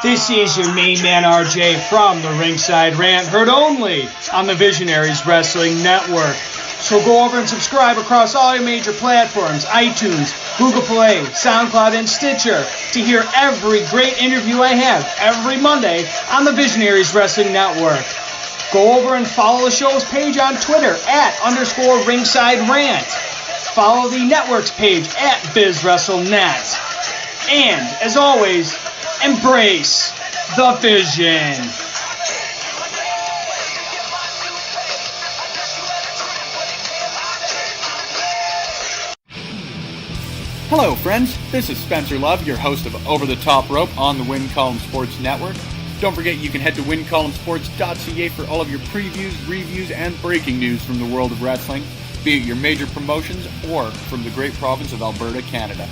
This is your main man RJ from the Ringside Rant, heard only on the Visionaries Wrestling Network. So go over and subscribe across all your major platforms, iTunes, Google Play, SoundCloud, and Stitcher to hear every great interview I have every Monday on the Visionaries Wrestling Network. Go over and follow the show's page on Twitter @_Ringside Rant. Follow the network's page @BizWrestleNet. And, as always, embrace the vision. Hello, friends. This is Spencer Love, your host of Over the Top Rope on the Win Column Sports Network. Don't forget you can head to wincolumnsports.ca for all of your previews, reviews, and breaking news from the world of wrestling, be it your major promotions or from the great province of Alberta, Canada.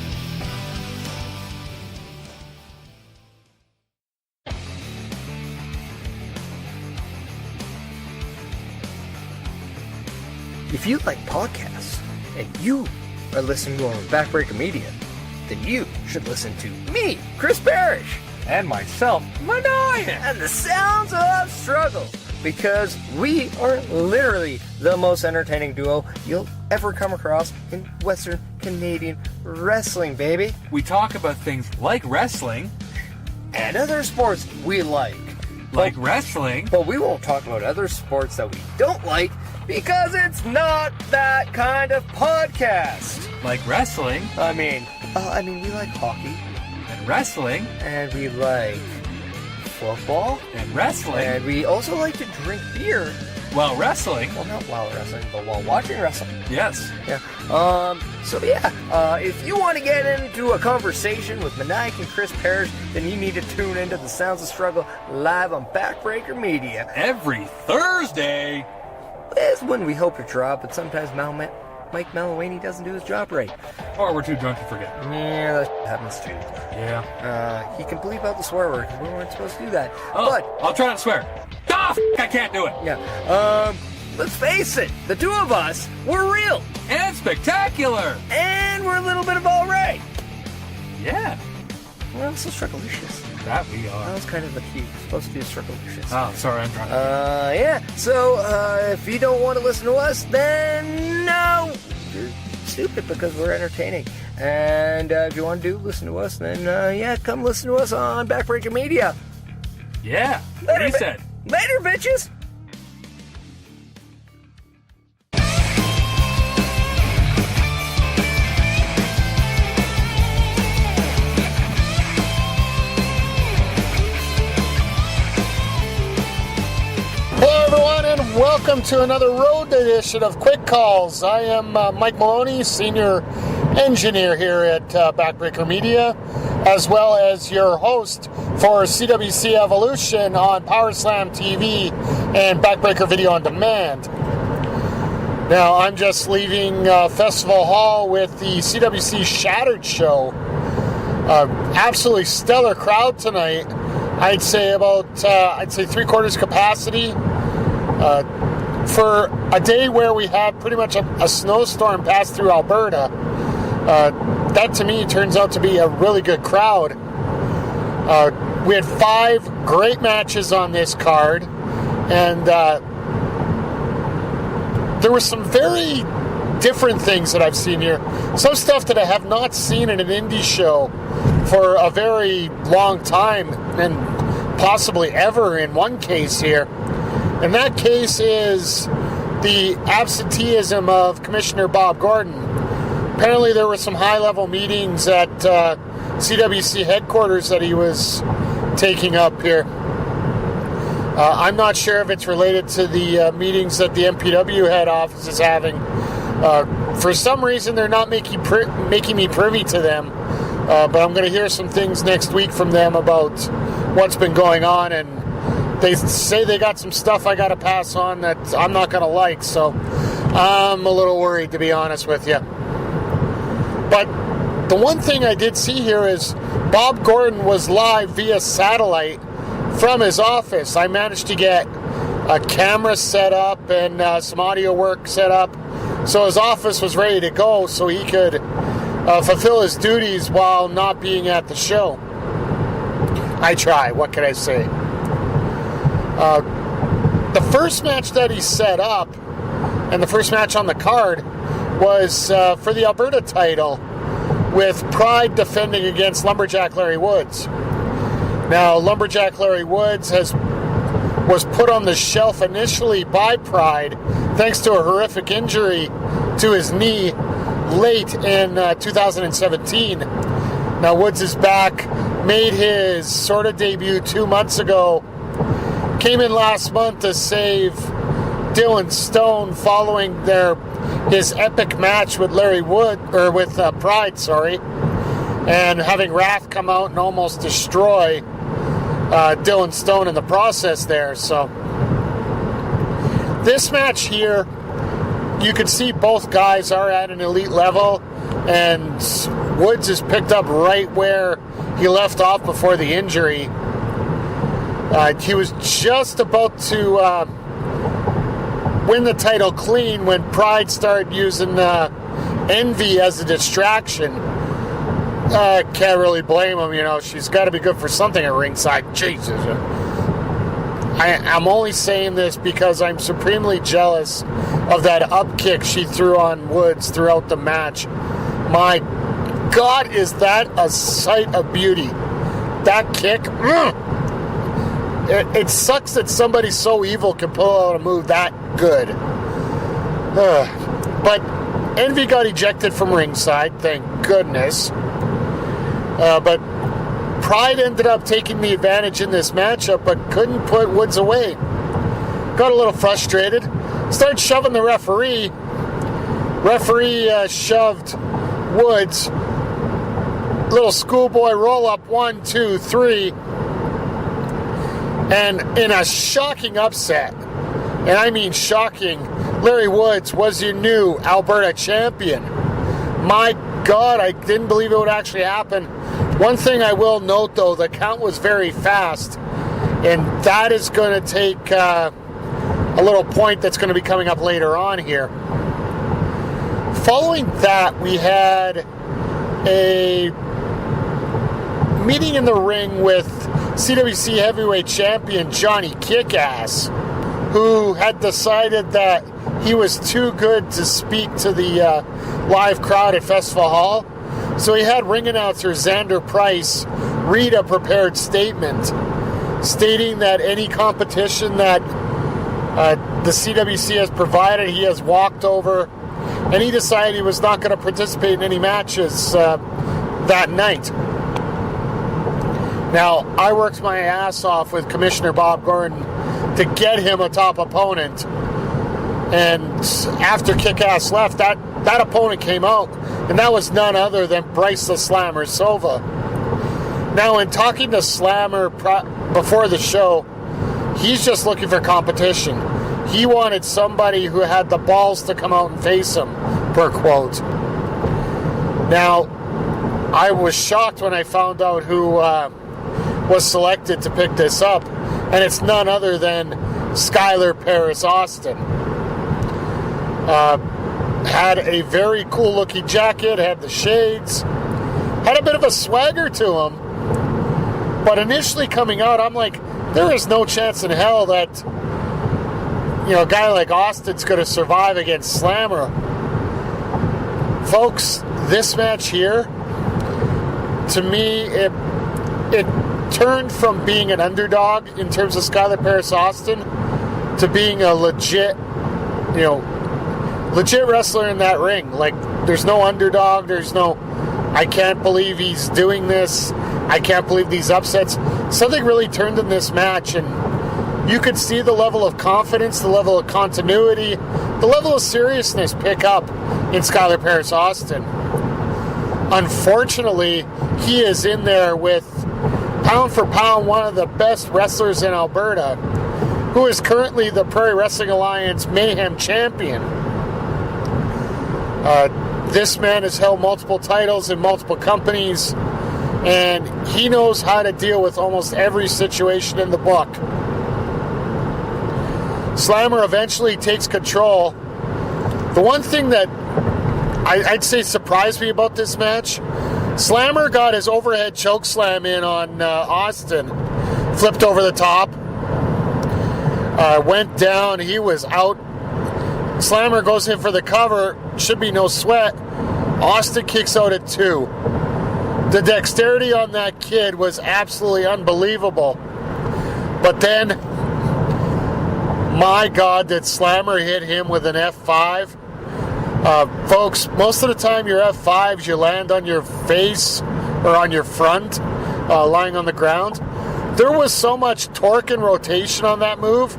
If you like podcasts and you are listening to on Backbreaker Media, then you should listen to me, Chris Perish, and myself, Manoyan, and the Sounds of Struggle, because we are literally the most entertaining duo you'll ever come across in Western Canadian wrestling, baby. We talk about things like wrestling and other sports we like. Wrestling. But we won't talk about other sports that we don't like, because it's not that kind of podcast. Like wrestling. I mean, we like hockey. And wrestling. And we like football. And wrestling. And we also like to drink beer. While wrestling. Well, not while wrestling, but while watching wrestling. Yes. Yeah. If you want to get into a conversation with Maniac and Chris Perish, then you need to tune into the Sounds of Struggle live on Backbreaker Media. Every Thursday. Is when we hope to drop, but sometimes Mike Malawany doesn't do his job right. Or we're too drunk to forget. Yeah, that happens too. Yeah. He can bleep out the swear word, because we weren't supposed to do that. Oh, but I'll try not to swear. I can't do it. Yeah. Let's face it, the two of us, we're real. And spectacular. And we're a little bit of all right. Yeah. We're also strugglicious. That we are. That was kind of the key. It's supposed to be a strugglicious. Oh, sorry, I'm drunk. Yeah. So, if you don't want to listen to us, then no, you're stupid, because we're entertaining. And if you want to listen to us, then come listen to us on Backbreaker Media. Yeah. What he said. Later, bitches. Welcome to another road edition of Quick Calls. I am Mike Maloney, Senior Engineer here at Backbreaker Media, as well as your host for CWC Evolution on PowerSlam TV and Backbreaker Video on Demand. Now, I'm just leaving Festival Hall with the CWC Shattered show. Absolutely stellar crowd tonight. I'd say about 3/4 capacity. For a day where we had pretty much a snowstorm pass through Alberta, that to me turns out to be a really good crowd. We had 5 great matches on this card, and there were some very different things that I've seen here. Some stuff that I have not seen in an indie show for a very long time, and possibly ever in one case here. And that case is the absenteeism of Commissioner Bob Gordon. Apparently there were some high-level meetings at CWC headquarters that he was taking up here. I'm not sure if it's related to the meetings that the MPW head office is having. For some reason, they're not making me privy to them. But I'm going to hear some things next week from them about what's been going on, and they say they got some stuff I got to pass on that I'm not going to like, so I'm a little worried, to be honest with you. But the one thing I did see here is Bob Gordon was live via satellite from his office. I managed to get a camera set up and some audio work set up, so his office was ready to go so he could fulfill his duties while not being at the show. I try. What can I say? The first match that he set up, and the first match on the card, was for the Alberta title, with Pride defending against Lumberjack Larry Woods. Now, Lumberjack Larry Woods was put on the shelf initially by Pride thanks to a horrific injury to his knee late in 2017. Now, Woods is back, made his sort of debut 2 months ago, came in last month to save Dylan Stone following his epic match with Pride, and having Wrath come out and almost destroy Dylan Stone in the process there. So this match here, you can see both guys are at an elite level, and Woods is picked up right where he left off before the injury. He was just about to win the title clean when Pride started using Envy as a distraction. Can't really blame him, she's got to be good for something at ringside. Jesus. I'm only saying this because I'm supremely jealous of that up kick she threw on Woods throughout the match. My God, is that a sight of beauty? That kick, it sucks that somebody so evil can pull out a move that good. But Envy got ejected from ringside, thank goodness. But Pride ended up taking the advantage in this matchup, but couldn't put Woods away. Got a little frustrated. Started shoving the referee. Referee shoved Woods. Little schoolboy roll up, 1, 2, 3. And in a shocking upset, and I mean shocking, Larry Woods was your new Alberta champion. My God, I didn't believe it would actually happen. One thing I will note, though, the count was very fast, and that is going to take a little point that's going to be coming up later on here. Following that, we had a meeting in the ring with CWC Heavyweight Champion Johnny Kickass, who had decided that he was too good to speak to the live crowd at Festival Hall. So he had ring announcer Xander Price read a prepared statement stating that any competition that the CWC has provided, he has walked over, and he decided he was not going to participate in any matches that night. Now, I worked my ass off with Commissioner Bob Gordon to get him a top opponent, and after Kickass left, that opponent came out, and that was none other than Bryce the Slammer Silva. Now, in talking to Slammer before the show, he's just looking for competition. He wanted somebody who had the balls to come out and face him, per quote. Now, I was shocked when I found out who was selected to pick this up, and it's none other than Skylar Paris Austin. Had a very cool looking jacket, had the shades, had a bit of a swagger to him, but initially coming out, I'm like, there is no chance in hell that a guy like Austin's going to survive against Slammer. Folks, this match here, to me, it turned from being an underdog in terms of Skylar Paris Austin to being a legit wrestler in that ring. Like, there's no underdog, there's no, I can't believe he's doing this, I can't believe these upsets. Something really turned in this match, and you could see the level of confidence, the level of continuity, the level of seriousness pick up in Skylar Paris Austin. Unfortunately, he is in there with, pound for pound, one of the best wrestlers in Alberta, who is currently the Prairie Wrestling Alliance Mayhem champion. This man has held multiple titles in multiple companies, and he knows how to deal with almost every situation in the book. Slammer eventually takes control. The one thing that I'd say surprised me about this match Slammer got his overhead choke slam in on Austin. Flipped over the top. Went down. He was out. Slammer goes in for the cover. Should be no sweat. Austin kicks out at 2. The dexterity on that kid was absolutely unbelievable. But then, my God, did Slammer hit him with an F5. Folks, most of the time your F5s, you land on your face or on your front, lying on the ground. There was so much torque and rotation on that move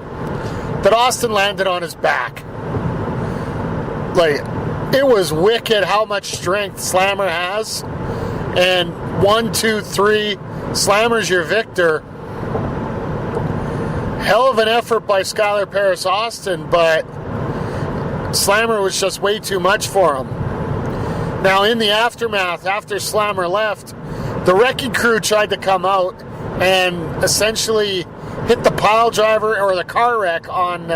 that Austin landed on his back. Like, it was wicked how much strength Slammer has. And 1, 2, 3, Slammer's your victor. Hell of an effort by Skylar Paris Austin, but Slammer was just way too much for him. Now, in the aftermath, after Slammer left, the wrecking crew tried to come out and essentially hit the pile driver or the car wreck on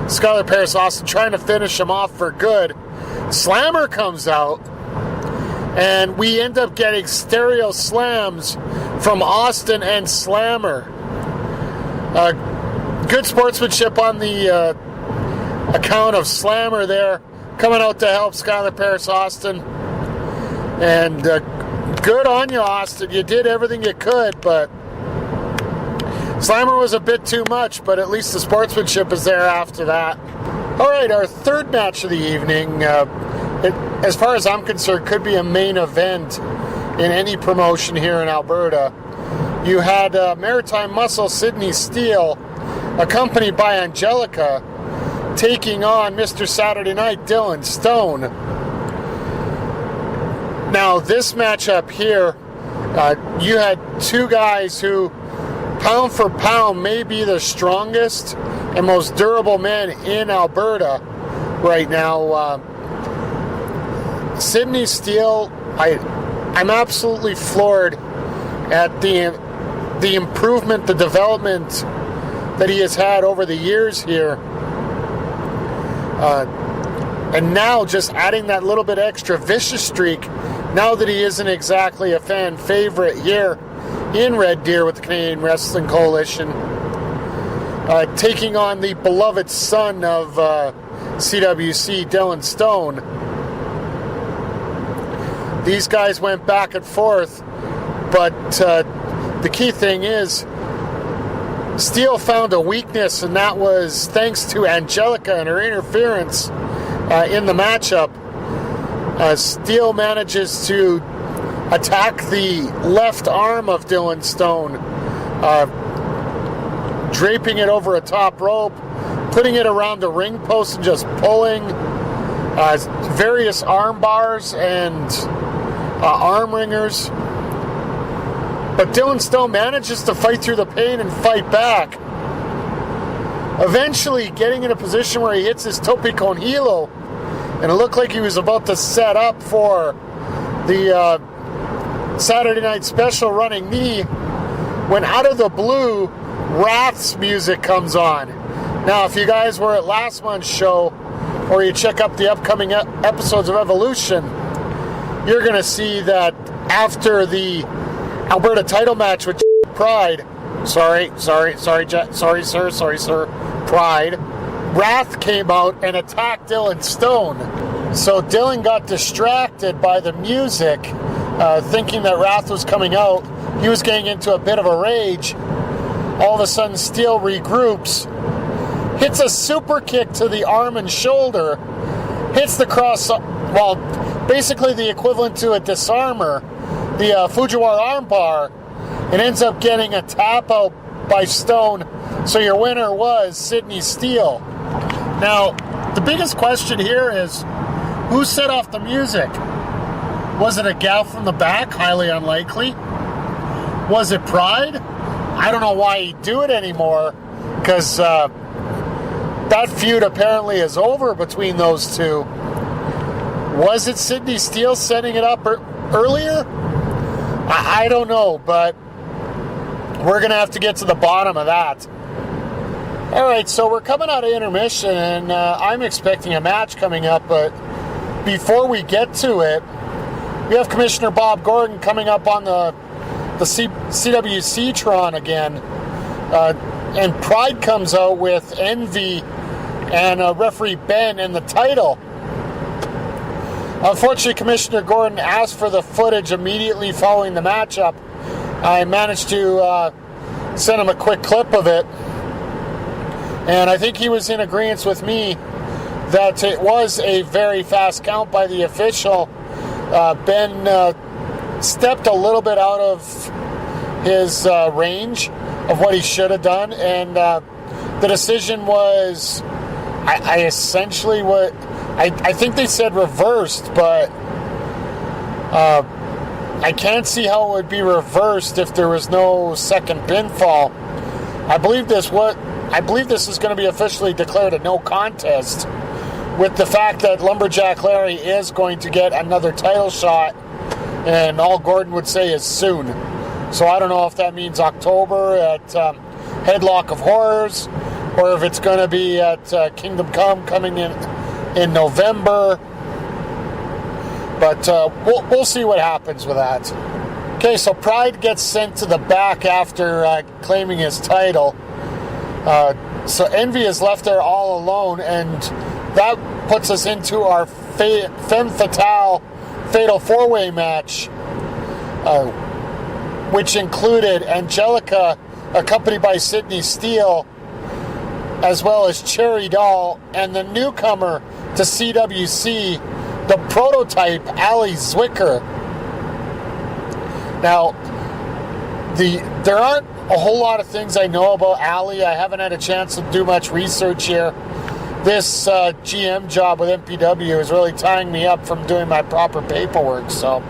Skylar Paris Austin, trying to finish him off for good. Slammer comes out, and we end up getting stereo slams from Austin and Slammer. Good sportsmanship on the account of Slammer there, coming out to help Skylar Paris Austin. And good on you, Austin. You did everything you could, but Slammer was a bit too much, but at least the sportsmanship is there after that. All right, our third match of the evening, as far as I'm concerned, could be a main event in any promotion here in Alberta. You had Maritime Muscle Sydney Steele, accompanied by Angelica, taking on Mr. Saturday Night Dylan Stone. Now, this matchup here, you had two guys who, pound for pound, may be the strongest and most durable men in Alberta right now. Sydney Steele, I'm absolutely floored at the improvement, the development that he has had over the years here. And now just adding that little bit extra vicious streak, now that he isn't exactly a fan favorite here in Red Deer with the Canadian Wrestling Coalition, taking on the beloved son of CWC, Dylan Stone. These guys went back and forth, but the key thing is Steele found a weakness, and that was thanks to Angelica and her interference in the matchup. Steele manages to attack the left arm of Dylan Stone, draping it over a top rope, putting it around the ring post and just pulling various arm bars and arm ringers. But Dylan Stone manages to fight through the pain and fight back, eventually getting in a position where he hits his tope con hilo, and it looked like he was about to set up for the Saturday Night Special running knee, when out of the blue, Wrath's music comes on. Now, if you guys were at last month's show, or you check up the upcoming episodes of Evolution, you're going to see that after the Alberta title match with Pride, Pride, Wrath came out and attacked Dylan Stone. So Dylan got distracted by the music, thinking that Wrath was coming out. He was getting into a bit of a rage. All of a sudden, Steele regroups, hits a super kick to the arm and shoulder, hits the cross, well, basically the equivalent to a disarmer, the Fujiwara armbar, and ends up getting a tap out by Stone. So your winner was Sydney Steele. Now, the biggest question here is, who set off the music? Was it a gal from the back? Highly unlikely. Was it Pride? I don't know why he'd do it anymore, because that feud apparently is over between those two. Was it Sydney Steele setting it up earlier? I don't know, but we're going to have to get to the bottom of that. All right, so we're coming out of intermission, and I'm expecting a match coming up, but before we get to it, We have Commissioner Bob Gordon coming up on the CWC Tron again. And Pride comes out with Envy and referee Ben in the title. Unfortunately, Commissioner Gordon asked for the footage immediately following the matchup. I managed to send him a quick clip of it. And I think he was in agreement with me that it was a very fast count by the official. Ben stepped a little bit out of his range of what he should have done, and the decision was, I essentially what I think they said reversed, but I can't see how it would be reversed if there was no second pinfall. I believe this is going to be officially declared a no contest, with the fact that Lumberjack Larry is going to get another title shot, and all Gordon would say is soon. So I don't know if that means October at Headlock of Horrors, or if it's going to be at Kingdom Come coming in November. But we'll see what happens with that. Okay, so Pride gets sent to the back after claiming his title. So Envy is left there all alone, and that puts us into our Femme Fatale Fatal 4-Way match, which included Angelica, accompanied by Sydney Steele, as well as Cherry Doll, and the newcomer to CWC, the prototype, Ali Zwicker. Now, there aren't a whole lot of things I know about Ali. I haven't had a chance to do much research here. This GM job with MPW is really tying me up from doing my proper paperwork. So,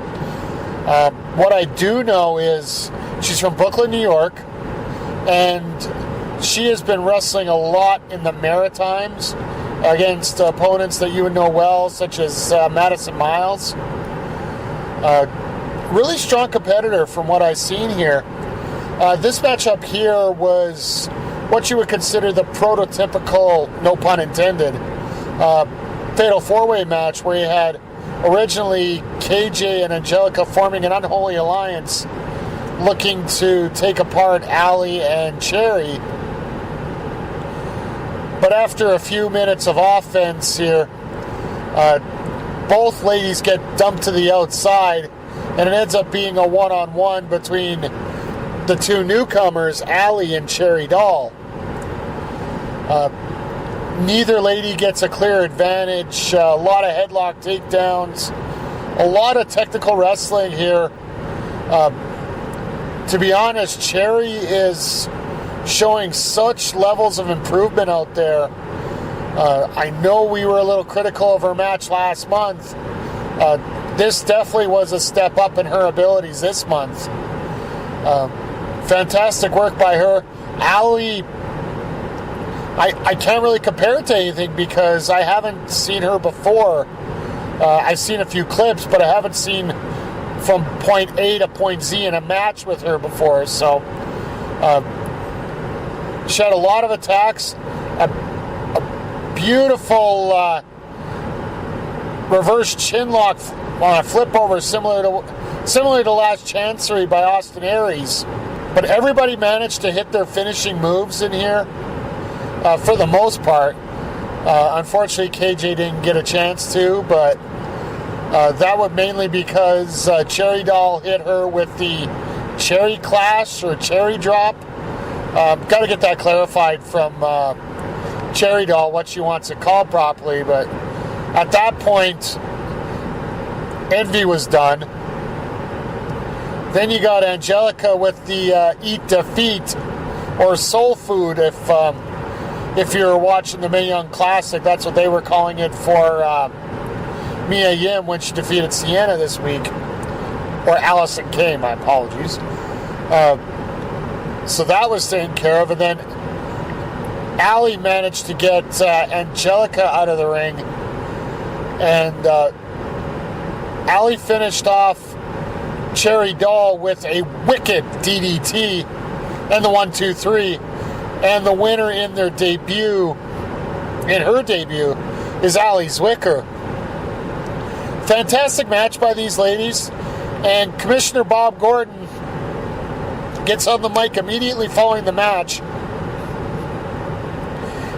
what I do know is she's from Brooklyn, New York, and she has been wrestling a lot in the Maritimes against opponents that you would know well, such as Madison Miles. Really strong competitor from what I've seen here. This matchup here was what you would consider the prototypical, no pun intended, Fatal 4-Way match, where you had originally KJ and Angelica forming an unholy alliance looking to take apart Ali and Cherry. But after a few minutes of offense here, both ladies get dumped to the outside, and it ends up being a one-on-one between the two newcomers, Ali and Cherry Doll. Neither lady gets a clear advantage. A lot of headlock takedowns, a lot of technical wrestling here. To be honest, Cherry is showing such levels of improvement out there. I know we were a little critical of her match last month. This definitely was a step up in her abilities this month. Fantastic work by her. Ali, I can't really compare it to anything because I haven't seen her before. I've seen a few clips, but I haven't seen from point A to point Z in a match with her before. So she had a lot of attacks, a beautiful reverse chin lock on a flip over similar to Last Chancery by Austin Aries. But everybody managed to hit their finishing moves in here for the most part. Unfortunately, KJ didn't get a chance to, but that was mainly because Cherry Doll hit her with the Cherry Clash or Cherry Drop. Got to get that clarified from Cherry Doll, what she wants it called properly, but at that point, Envy was done. Then you got Angelica with the Eat Defeat, or Soul Food, if you're watching the Mae Young Classic. That's what they were calling it for Mia Yim when she defeated Sienna this week. Or Allison Kay, my apologies. So that was taken care of, and then Ali managed to get Angelica out of the ring, and Ali finished off Cherry Doll with a wicked DDT and the 1-2-3, and the winner in her debut is Ali Zwicker. fantastic match by these ladies, and Commissioner Bob Gordon gets on the mic immediately following the match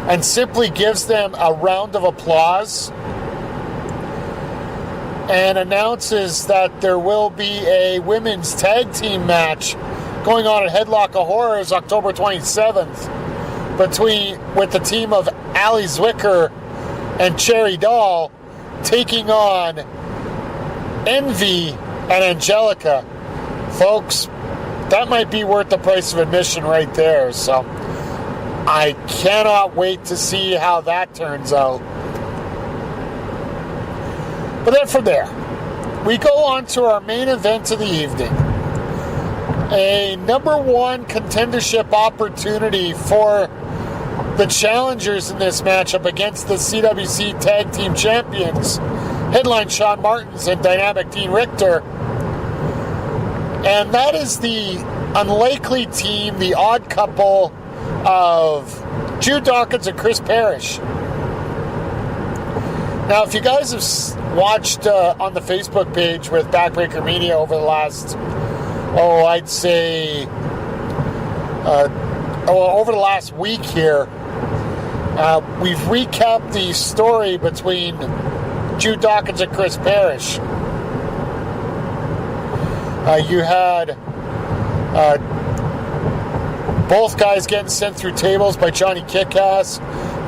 and simply gives them a round of applause and announces that there will be a women's tag team match going on at Headlock of Horrors October 27th with the team of Ali Zwicker and Cherry Doll taking on Envy and Angelica. Folks, that might be worth the price of admission right there. So I cannot wait to see how that turns out. But then from there, we go on to our main event of the evening. A number one contendership opportunity for the challengers in this matchup against the CWC Tag Team Champions, headline Shawn Martins and Dynamic Dean Richter. And that is the unlikely team, the odd couple of Jude, Dawkins and Chris Perish. Now, if you guys have watched on the Facebook page with Backbreaker Media over the last, I'd say, over the last week here, we've recapped the story between Jude Dawkins and Chris Perish. You had both guys getting sent through tables by Johnny Kickass,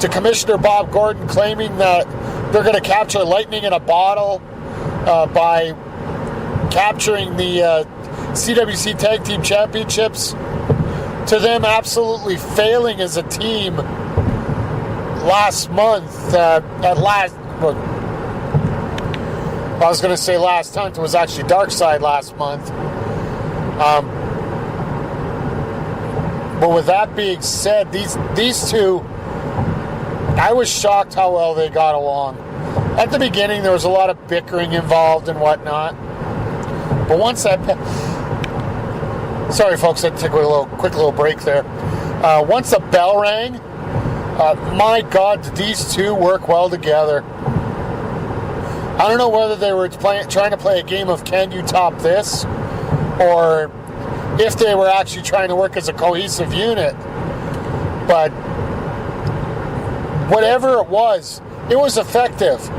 to Commissioner Bob Gordon claiming that they're going to capture lightning in a bottle by capturing the CWC Tag Team Championships, to them absolutely failing as a team last month. I was going to say last hunt. It was actually Dark Side last month. But with that being said, these two, I was shocked how well they got along. At the beginning, there was a lot of bickering involved and whatnot. But once that... Sorry, folks, I had to take a quick little break there. Once the bell rang, my God, did these two work well together. I don't know whether they were trying to play a game of Can You Top This, or if they were actually trying to work as a cohesive unit. But whatever it was effective.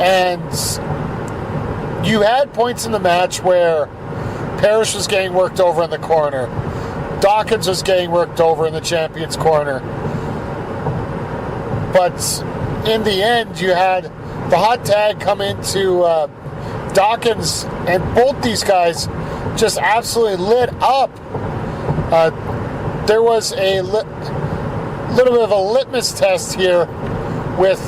And you had points in the match where Perish was getting worked over in the corner. Dawkins was getting worked over in the champion's corner. But in the end, you had the hot tag come into Dawkins, and both these guys just absolutely lit up. There was a little bit of a litmus test here with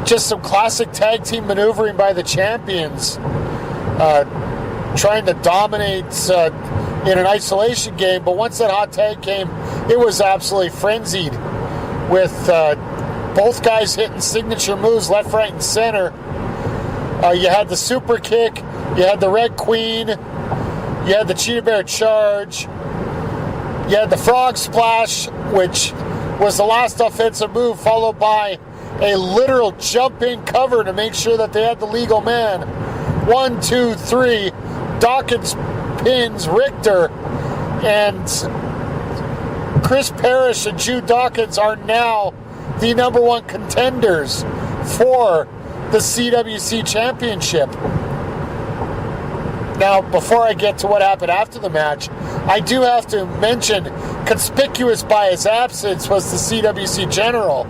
just some classic tag team maneuvering by the champions, trying to dominate in an isolation game. But once that hot tag came, it was absolutely frenzied, with both guys hitting signature moves left, right, and center. You had the super kick, you had the Red Queen, you had the Cheetahbear charge, you had the frog splash, which was the last offensive move, followed by a literal jump-in cover to make sure that they had the legal man. 1, 2, 3. Dawkins pins Richter, and Chris Perish and Jude Dawkins are now the number one contenders for the CWC Championship. Now, before I get to what happened after the match, I do have to mention, conspicuous by his absence was the CWC General.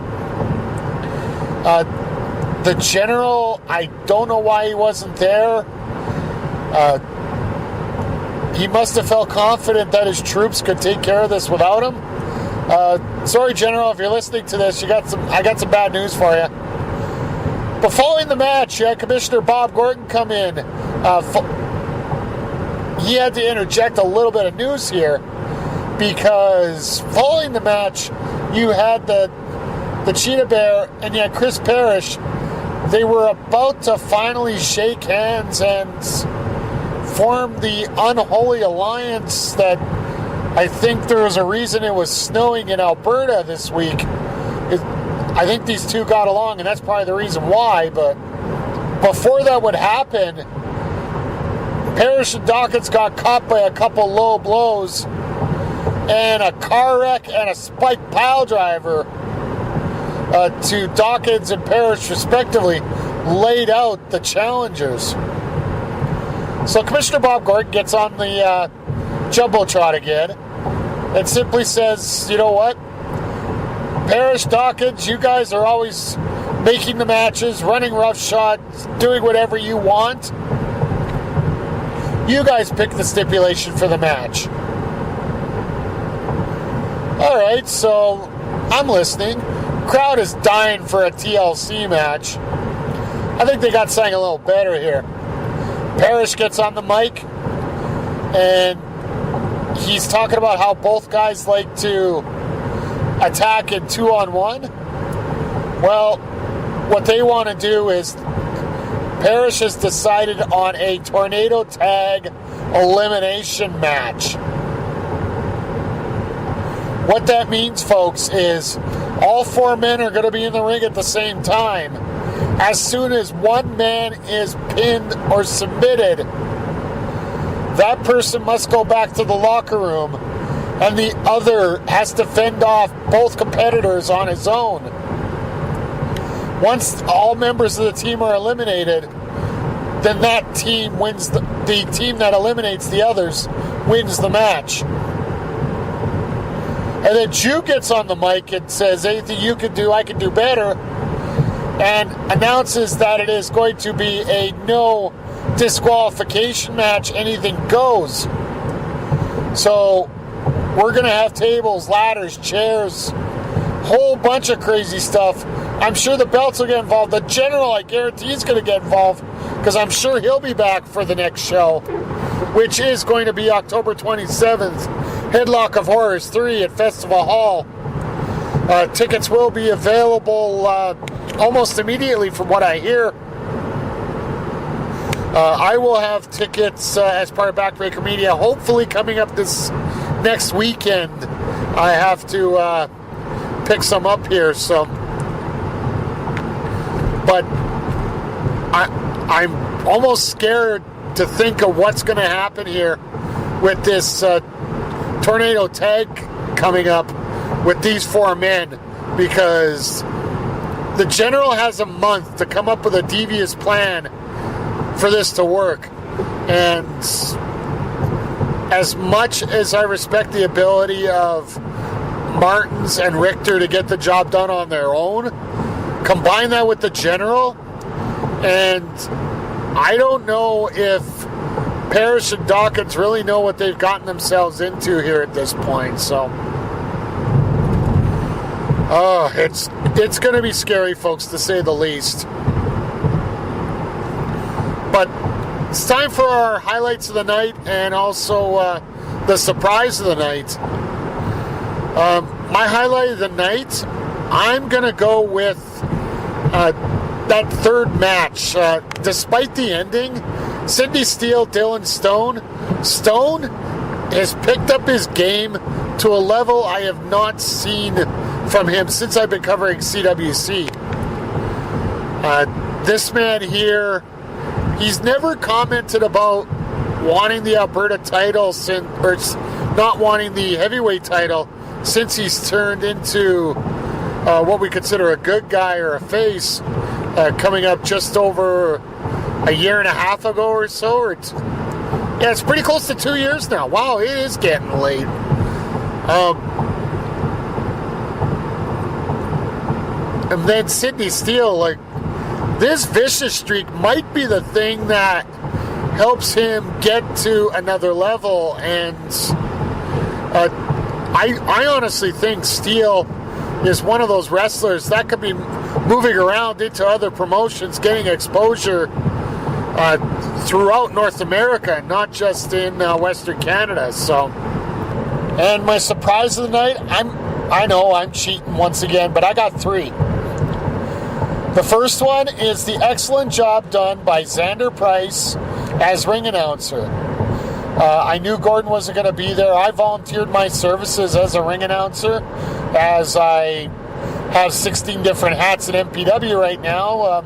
The General, I don't know why he wasn't there. He must have felt confident that his troops could take care of this without him. Sorry, General, if you're listening to this, I got some bad news for you. But following the match, you had Commissioner Bob Gordon come in. He had to interject a little bit of news here, because following the match, you had the Cheetahbear and you had Chris Perish. They were about to finally shake hands and form the unholy alliance that I think there was a reason it was snowing in Alberta this week. I think these two got along, and that's probably the reason why. But before that would happen, Perish and Dawkins got caught by a couple low blows and a car wreck and a spiked pile driver to Dawkins and Perish respectively laid out the challengers. So Commissioner Bob Gordon gets on the Jumbotron again and simply says, you know what? Perish, Dawkins, you guys are always making the matches, running roughshod, doing whatever you want. You guys pick the stipulation for the match. Alright, so I'm listening. Crowd is dying for a TLC match. I think they got something a little better here. Perish gets on the mic and he's talking about how both guys like to attack in 2-on-1. Well, what they want to do is Perish has decided on a tornado tag elimination match. What that means, folks, is all four men are going to be in the ring at the same time. As soon as one man is pinned or submitted, that person must go back to the locker room and the other has to fend off both competitors on his own. Once all members of the team are eliminated, then that team wins. The team that eliminates the others wins the match. And then Jude gets on the mic and says, anything you can do, I can do better. And announces that it is going to be a no disqualification match. Anything goes. So we're going to have tables, ladders, chairs, whole bunch of crazy stuff. I'm sure the belts will get involved. The general, I guarantee, is going to get involved because I'm sure he'll be back for the next show, which is going to be October 27th. Headlock of Horrors 3 at Festival Hall. Tickets will be available almost immediately from what I hear. I will have tickets as part of Backbreaker Media, hopefully coming up this next weekend. I have to pick some up here, so. But I'm almost scared to think of what's going to happen here with this tornado tag coming up with these four men, because the general has a month to come up with a devious plan for this to work. And as much as I respect the ability of Martins and Richter to get the job done on their own, combine that with the general, and I don't know if Perish and Dawkins really know what they've gotten themselves into here at this point. So, it's going to be scary, folks, to say the least. But it's time for our highlights of the night and also the surprise of the night. My highlight of the night, I'm going to go with that third match. Despite the ending, Sidney Steele, Dylan Stone. Stone has picked up his game to a level I have not seen from him since I've been covering CWC. This man here, he's never commented about wanting the Alberta title or not wanting the heavyweight title since he's turned into what we consider a good guy or a face, coming up just over a year and a half ago or so. Yeah, it's pretty close to 2 years now. Wow, it is getting late. And then Sidney Steele, like, this vicious streak might be the thing that helps him get to another level. And I honestly think Steele is one of those wrestlers that could be moving around into other promotions, getting exposure throughout North America, not just in Western Canada. So, and my surprise of the night, I know I'm cheating once again, but I got three. The first one is the excellent job done by Xander Price as ring announcer. I knew Gordon wasn't going to be there. I volunteered my services as a ring announcer, as I have 16 different hats at MPW right now.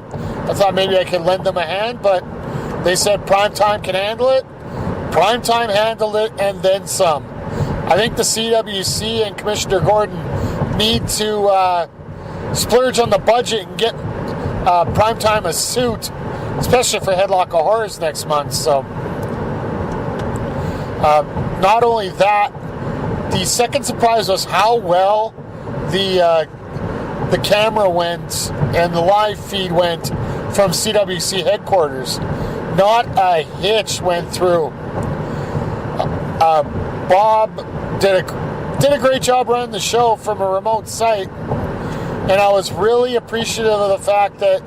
I thought maybe I could lend them a hand, but they said Primetime can handle it. Primetime handled it and then some. I think the CWC and Commissioner Gordon need to splurge on the budget and get Primetime a suit, especially for Headlock of Horrors next month. So, not only that, the second surprise was how well the camera went and the live feed went from CWC headquarters. Not a hitch went through. Bob did a great job running the show from a remote site, and I was really appreciative of the fact that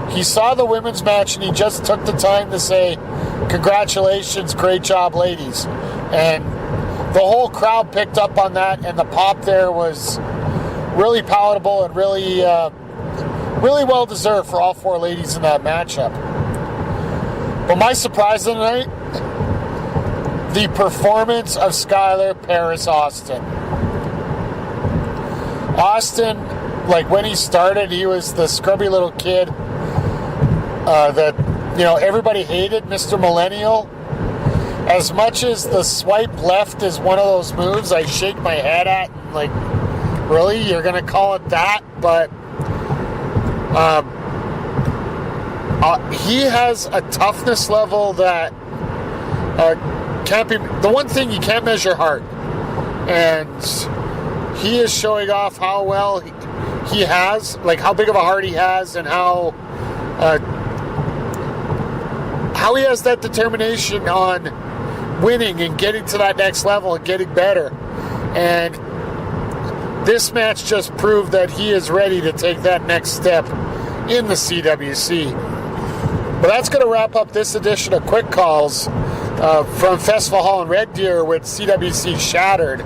he saw the women's match and he just took the time to say, "Congratulations, great job, ladies." And the whole crowd picked up on that, and the pop there was really palatable and really well deserved for all four ladies in that matchup. But my surprise of the night, the performance of Skylar Paris Austin. Austin, like when he started, he was the scrubby little kid that everybody hated, Mr. Millennial. As much as the swipe left is one of those moves I shake my head at, like, really, you're gonna call it that? But he has a toughness level that can't be. The one thing you can't measure heart, and he is showing off how well he has, like how big of a heart he has, and how he has that determination on winning and getting to that next level and getting better. And this match just proved that he is ready to take that next step in the CWC. But that's going to wrap up this edition of Quick Calls from Festival Hall in Red Deer with CWC Shattered.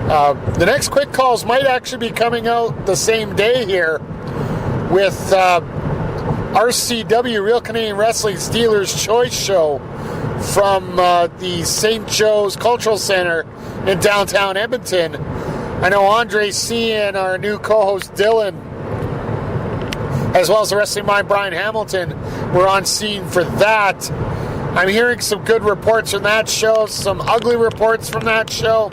The next Quick Calls might actually be coming out the same day here with RCW, Real Canadian Wrestling Steelers Choice Show from the St. Joe's Cultural Center in downtown Edmonton. I know Andre C. and our new co-host Dylan, as well as the Wrestling Mind Brian Hamilton, were on scene for that. I'm hearing some good reports from that show, some ugly reports from that show,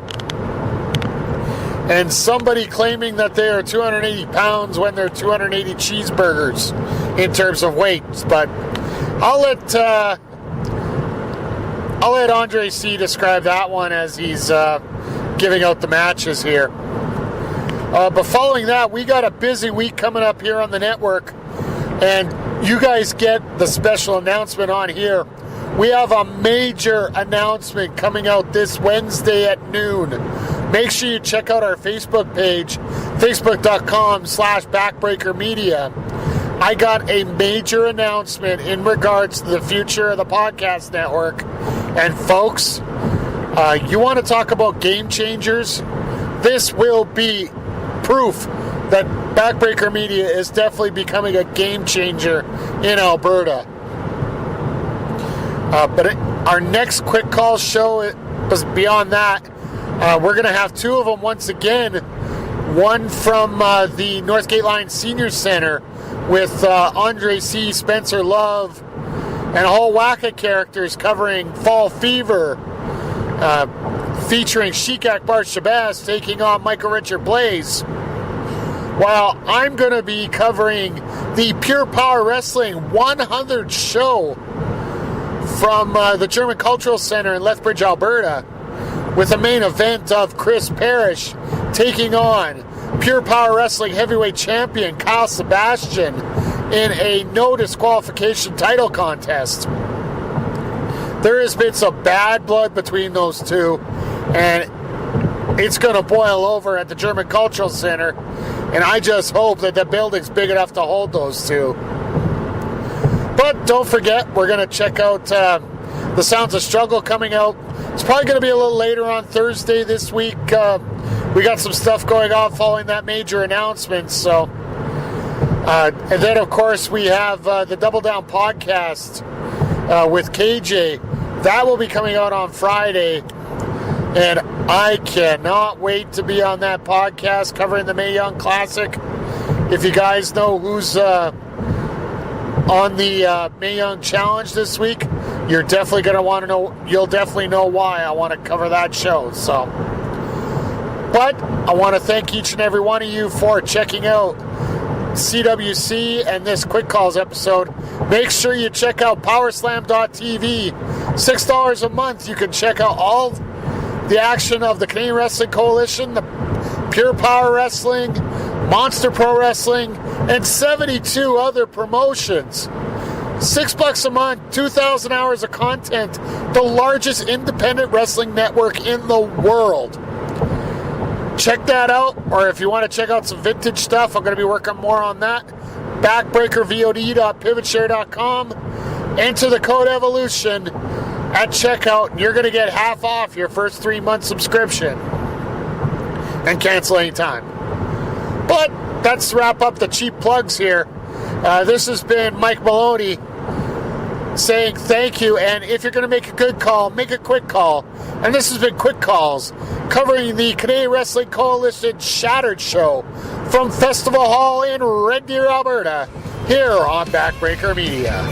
and somebody claiming that they are 280 pounds when they're 280 cheeseburgers in terms of weight. But I'll let Andre C. describe that one as he's giving out the matches here. But following that, we got a busy week coming up here on the network, and you guys get the special announcement on here. We have a major announcement coming out this Wednesday at noon. Make sure you check out our Facebook page, facebook.com/Backbreaker Media. I got a major announcement in regards to the future of the podcast network. And folks, you want to talk about game changers? This will be proof that Backbreaker Media is definitely becoming a game changer in Alberta. But our next Quick Call show, beyond that, we're going to have two of them once again. One from the Northgate Line Senior Center with Andre C., Spencer Love, and a whole whack of characters covering Fall Fever, featuring Sheik Akbar Shabazz taking on Michael Richard Blaze. While I'm going to be covering the Pure Power Wrestling 100th show from the German Cultural Center in Lethbridge, Alberta, with the main event of Chris Perish taking on Pure Power Wrestling Heavyweight Champion Kyle Sebastian in a no disqualification title contest. There has been some bad blood between those two, and it's going to boil over at the German Cultural Center, and I just hope that the building's big enough to hold those two. But don't forget, we're going to check out The Sounds of Struggle coming out. It's probably going to be a little later on Thursday this week. We got some stuff going on following that major announcement. So, and then, of course, we have the Double Down podcast with KJ. That will be coming out on Friday. And I cannot wait to be on that podcast covering the Mae Young Classic. If you guys know who's on the Mae Young Challenge this week, you're definitely going to want to know. You'll definitely know why I want to cover that show. So, but I want to thank each and every one of you for checking out CWC and this Quick Calls episode. Make sure you check out powerslam.tv. $6 a month. You can check out all the action of the Canadian Wrestling Coalition, the Pure Power Wrestling, Monster Pro Wrestling, and 72 other promotions. $6 a month, 2,000 hours of content, the largest independent wrestling network in the world. Check that out, or if you want to check out some vintage stuff, I'm going to be working more on that. Backbreakervod.pivotshare.com. Enter the code EVOLUTION at checkout, and you're going to get half off your first 3-month subscription. And cancel anytime. But that's wrap up the cheap plugs here. This has been Mike Maloney saying thank you, and if you're going to make a good call, make a quick call. And this has been Quick Calls, covering the Canadian Wrestling Coalition Shattered Show from Festival Hall in Red Deer, Alberta, here on Backbreaker Media.